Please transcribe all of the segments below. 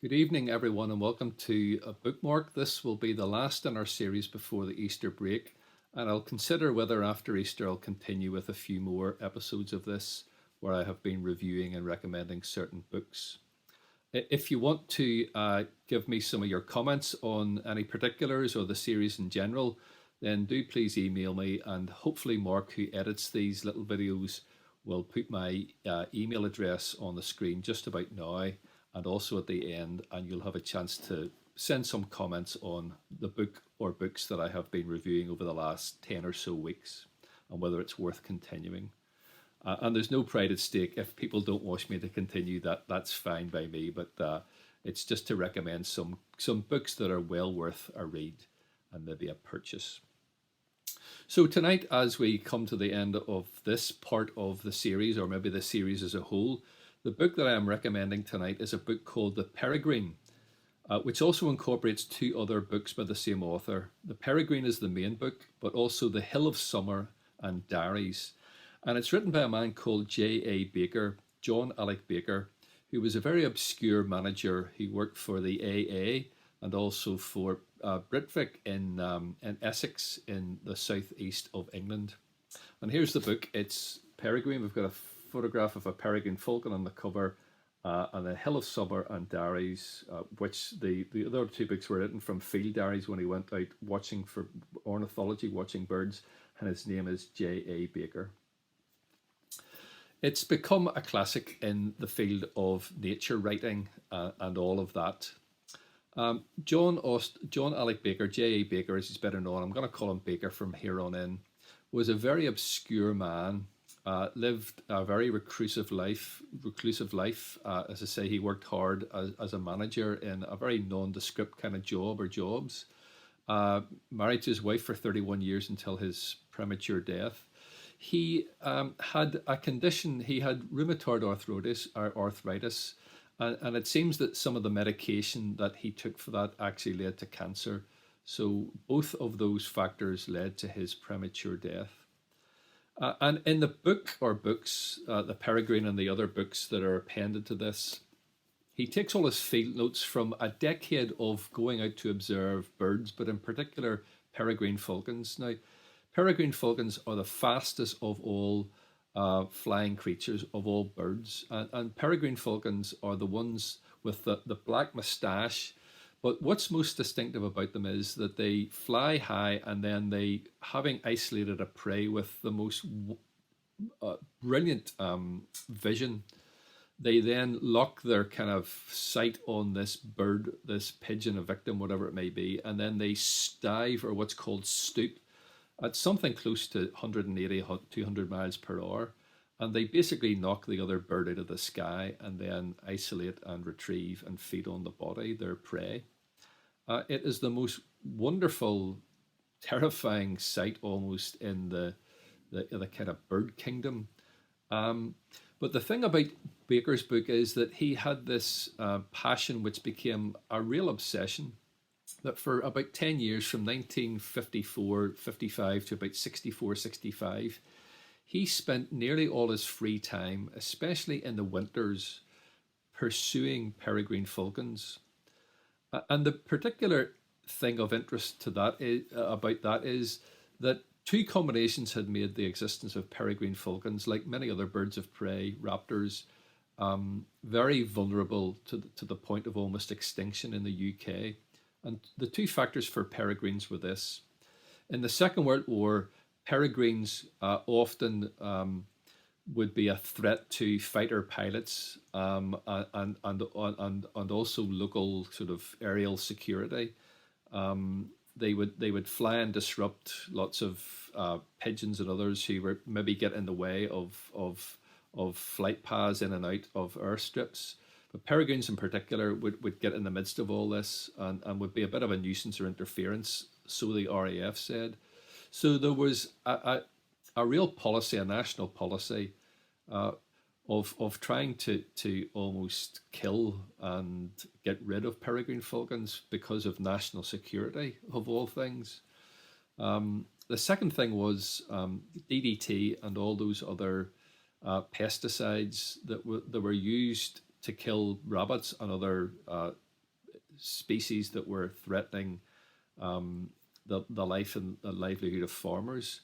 Good evening, everyone, and welcome to a Bookmark. This will be the last in our series before the Easter break, and I'll consider whether after Easter I'll continue with a few more episodes of this where I have been reviewing and recommending certain books. If you want to give me some of your comments on any particulars or the series in general, then do please email me, and hopefully Mark, who edits these little videos, will put my email address on the screen just about now and also at the end, and you'll have a chance to send some comments on the book or books that I have been reviewing over the last 10 or so weeks and whether it's worth continuing. And there's no pride at stake. If people don't wish me to continue, that's fine by me, but it's just to recommend some books that are well worth a read and maybe a purchase. So tonight, as we come to the end of this part of the series, or maybe the series as a whole, the book that I am recommending tonight is a book called The Peregrine, which also incorporates two other books by the same author. The Peregrine is the main book, but also The Hill of Summer and Diaries. And it's written by a man called J.A.Baker, John Alec Baker, who was a very obscure manager. He worked for the AA and also for Britvic in Essex in the southeast of England. And here's the book. It's Peregrine. We've got a photograph of a peregrine falcon on the cover, and The Hill of Summer and Diaries, which the other two books were written from field diaries when he went out watching for ornithology, watching birds, and his name is J.A.Baker. It's become a classic in the field of nature writing and all of that. John Alec Baker, J.A.Baker as he's better known, I'm going to call him Baker from here on in, was a very obscure man. Lived a very reclusive life. As I say, he worked hard as a manager in a very nondescript kind of job or jobs. Married to his wife for 31 years until his premature death. He had a condition. He had rheumatoid arthritis, and it seems that some of the medication that he took for that actually led to cancer. So both of those factors led to his premature death. And in the book or books, The Peregrine and the other books that are appended to this, he takes all his field notes from a decade of going out to observe birds, but in particular peregrine falcons. Now, peregrine falcons are the fastest of all flying creatures, of all birds. And peregrine falcons are the ones with the black moustache. But what's most distinctive about them is that they fly high, and then they, having isolated a prey with the most brilliant vision, they then lock their kind of sight on this bird, this pigeon, a victim, whatever it may be, and then they dive, or what's called stoop, at something close to 180, 200 miles per hour. And they basically knock the other bird out of the sky and then isolate and retrieve and feed on the body, their prey. It is the most wonderful, terrifying sight almost in the kind of bird kingdom. But the thing about Baker's book is that he had this passion which became a real obsession, that for about 10 years, from 1954-55 to about 64-65, he spent nearly all his free time, especially in the winters, pursuing peregrine falcons. And the particular thing of interest to that about that is that two combinations had made the existence of peregrine falcons, like many other birds of prey, raptors, very vulnerable to the point of almost extinction in the UK. And the two factors for peregrines were this. In the Second World War, peregrines often would be a threat to fighter pilots and also local sort of aerial security. They would fly and disrupt lots of pigeons and others who were maybe get in the way of flight paths in and out of airstrips. But peregrines in particular would get in the midst of all this and would be a bit of a nuisance or interference, so the RAF said. So there was a real policy, a national policy, of trying to almost kill and get rid of peregrine falcons because of national security, of all things. The second thing was DDT and all those other pesticides that were used to kill rabbits and other species that were threatening the life and the livelihood of farmers.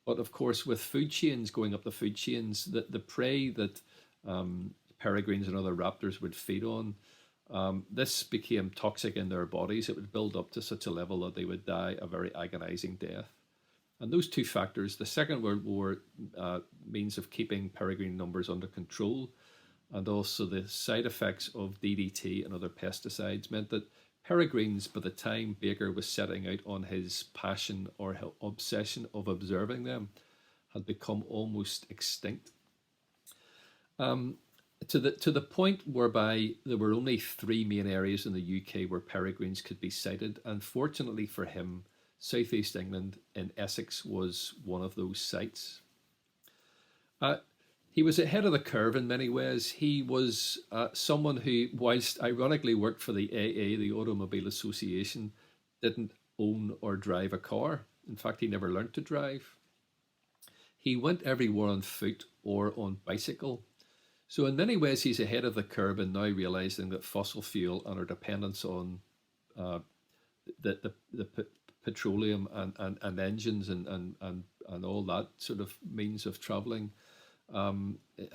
But of course, with food chains going up the food chains, the prey that peregrines and other raptors would feed on, this became toxic in their bodies. It would build up to such a level that they would die a very agonizing death. And those two factors, the Second World War means of keeping peregrine numbers under control, and also the side effects of DDT and other pesticides meant that peregrines, by the time Baker was setting out on his passion or obsession of observing them, had become almost extinct. To the point whereby there were only 3 main areas in the UK where peregrines could be sighted, and fortunately for him, Southeast England in Essex was one of those sites. He was ahead of the curve in many ways. He was someone who, whilst ironically worked for the AA, the Automobile Association, didn't own or drive a car. In fact, he never learnt to drive. He went everywhere on foot or on bicycle. So in many ways, he's ahead of the curve and now realising that fossil fuel and our dependence on the petroleum and engines and all that sort of means of travelling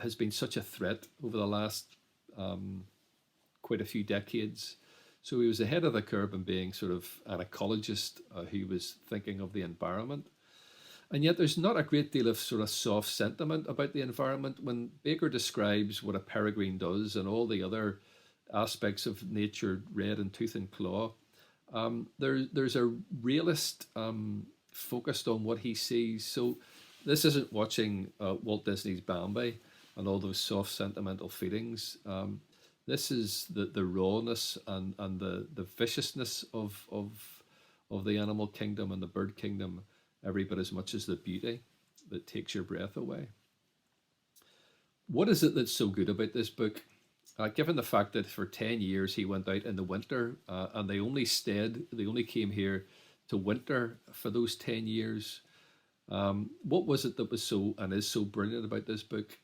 has been such a threat over the last quite a few decades. So he was ahead of the curve in being sort of an ecologist who was thinking of the environment. And yet there's not a great deal of sort of soft sentiment about the environment. When Baker describes what a peregrine does and all the other aspects of nature read in tooth and claw, there's a realist focused on what he sees. So this isn't watching Walt Disney's Bambi and all those soft sentimental feelings. This is the rawness and the viciousness of the animal kingdom and the bird kingdom, every bit as much as the beauty that takes your breath away. What is it that's so good about this book? Given the fact that for 10 years he went out in the winter and they only came here to winter for those 10 years. What was it that was so and is so brilliant about this book?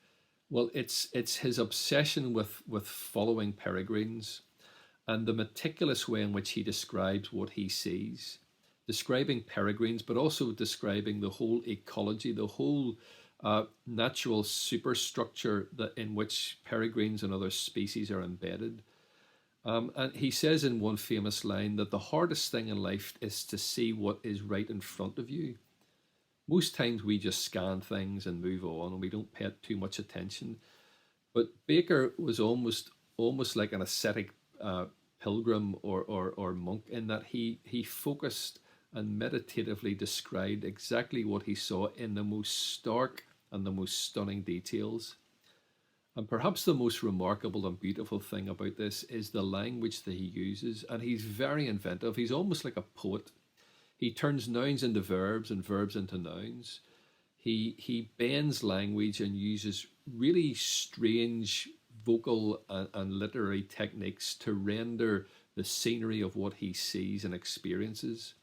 Well, it's his obsession with following peregrines and the meticulous way in which he describes what he sees, describing peregrines, but also describing the whole ecology, the whole natural superstructure in which peregrines and other species are embedded. And he says in one famous line that the hardest thing in life is to see what is right in front of you. Most times we just scan things and move on and we don't pay it too much attention. But Baker was almost like an ascetic pilgrim or monk in that he focused and meditatively described exactly what he saw in the most stark and the most stunning details. And perhaps the most remarkable and beautiful thing about this is the language that he uses. And he's very inventive. He's almost like a poet. He turns nouns into verbs and verbs into nouns. He bends language and uses really strange vocal and literary techniques to render the scenery of what he sees and experiences.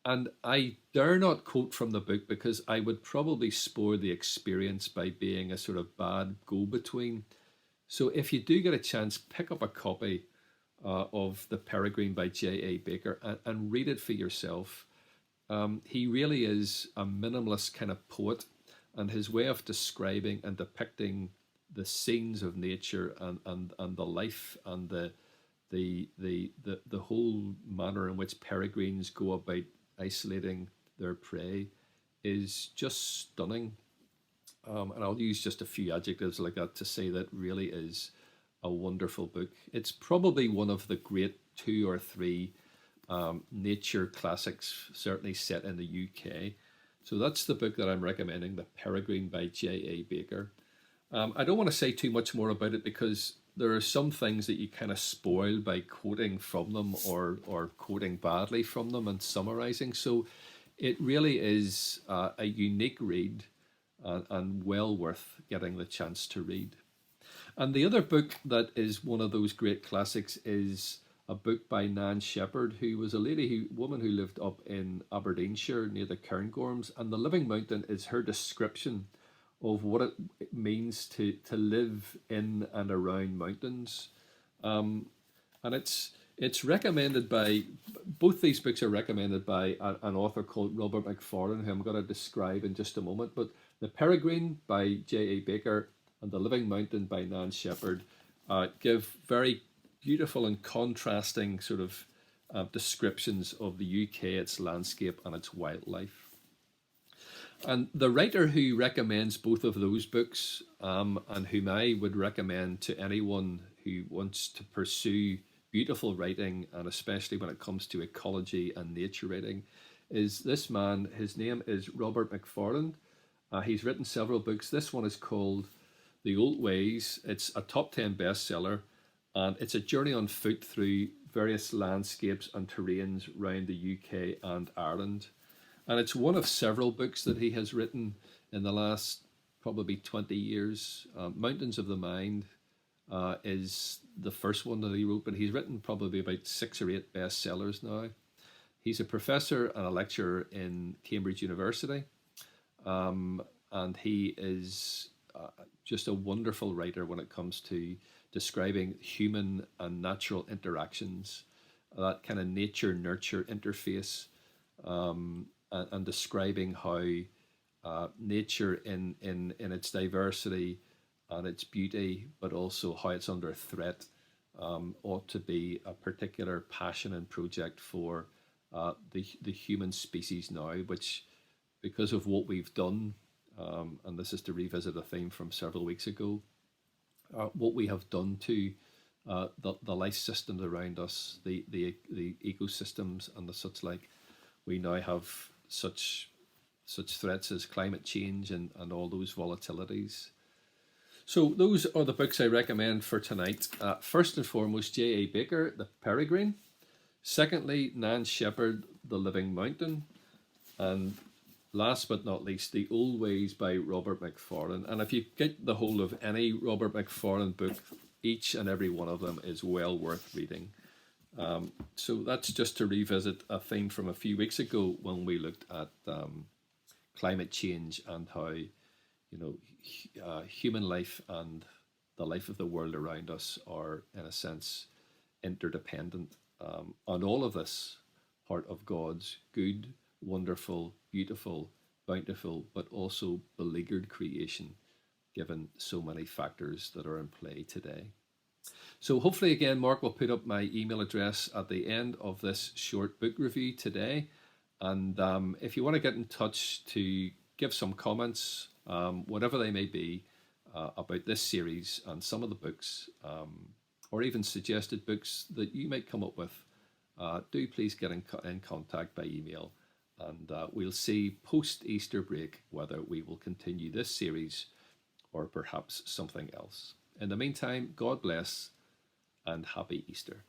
And I dare not quote from the book because I would probably spoil the experience by being a sort of bad go-between. So if you do get a chance, pick up a copy of The Peregrine by J.A.Baker and read it for yourself. He really is a minimalist kind of poet, and his way of describing and depicting the scenes of nature and the life and the whole manner in which peregrines go about isolating their prey is just stunning. And I'll use just a few adjectives like that to say that really is a wonderful book. It's probably one of the great 2 or 3 nature classics, certainly set in the UK. So that's the book that I'm recommending, The Peregrine by J.A.Baker. I don't want to say too much more about it because there are some things that you kind of spoil by quoting from them or quoting badly from them and summarizing. So it really is a unique read and well worth getting the chance to read. And the other book that is one of those great classics is a book by Nan Shepard, who was a woman who lived up in Aberdeenshire near the Cairngorms. And The Living Mountain is her description of what it means to live in and around mountains. And It's recommended by, both these books are recommended by an author called Robert Mcfarlane, who I'm going to describe in just a moment. But The Peregrine by J.A.Baker and The Living Mountain by Nan Shepard give very beautiful and contrasting sort of descriptions of the UK, its landscape, and its wildlife. And the writer who recommends both of those books, and whom I would recommend to anyone who wants to pursue beautiful writing, and especially when it comes to ecology and nature writing, is this man. His name is Robert Mcfarland. He's written several books. This one is called The Old Ways. It's a top 10 bestseller, and it's a journey on foot through various landscapes and terrains around the UK and Ireland. And it's one of several books that he has written in the last probably 20 years. Mountains of the Mind is the first one that he wrote, but he's written probably about 6 or 8 bestsellers now. He's a professor and a lecturer in Cambridge University, and he is just a wonderful writer when it comes to describing human and natural interactions, that kind of nature-nurture interface, and describing how nature in its diversity and its beauty, but also how it's under threat, ought to be a particular passion and project for the human species now, which, because of what we've done, and this is to revisit a theme from several weeks ago, what we have done to the life systems around us, the ecosystems and the such like. We now have such threats as climate change and all those volatilities. So those are the books I recommend for tonight. First and foremost, J.A.Baker, The Peregrine. Secondly, Nan Shepard, The Living Mountain. And last but not least, The Old Ways by Robert Mcfarlane. And if you get the hold of any Robert Mcfarlane book, each and every one of them is well worth reading. So that's just to revisit a theme from a few weeks ago when we looked at climate change and how, human life and the life of the world around us are, in a sense, interdependent. On all of this, part of God's good, wonderful, beautiful, bountiful, but also beleaguered creation, given so many factors that are in play today. So hopefully, again, Mark will put up my email address at the end of this short book review today. And if you want to get in touch to give some comments, whatever they may be, about this series and some of the books, or even suggested books that you might come up with, do please get in contact by email. And we'll see post-Easter break whether we will continue this series or perhaps something else. In the meantime, God bless and happy Easter.